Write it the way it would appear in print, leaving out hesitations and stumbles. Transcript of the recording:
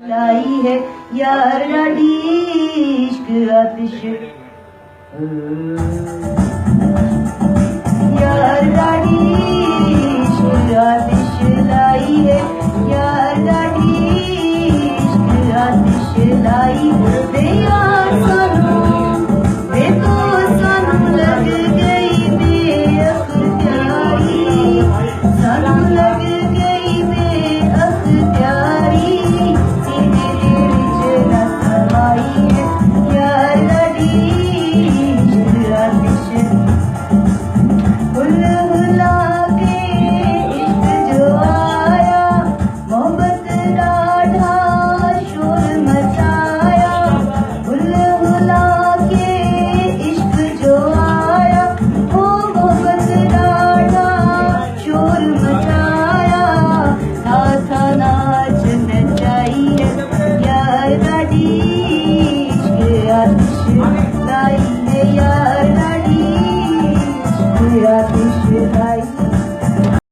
लाई है यार ॾाढी इश्क आतिश यार ॾाढी इश्क आतिश लाई है यार ॾाढी इश्क आतिश लाई ते यार सानू ते तो सानू लग गई बेअख्तियारी सानू लग गई बेअख्तियारी लाई है यार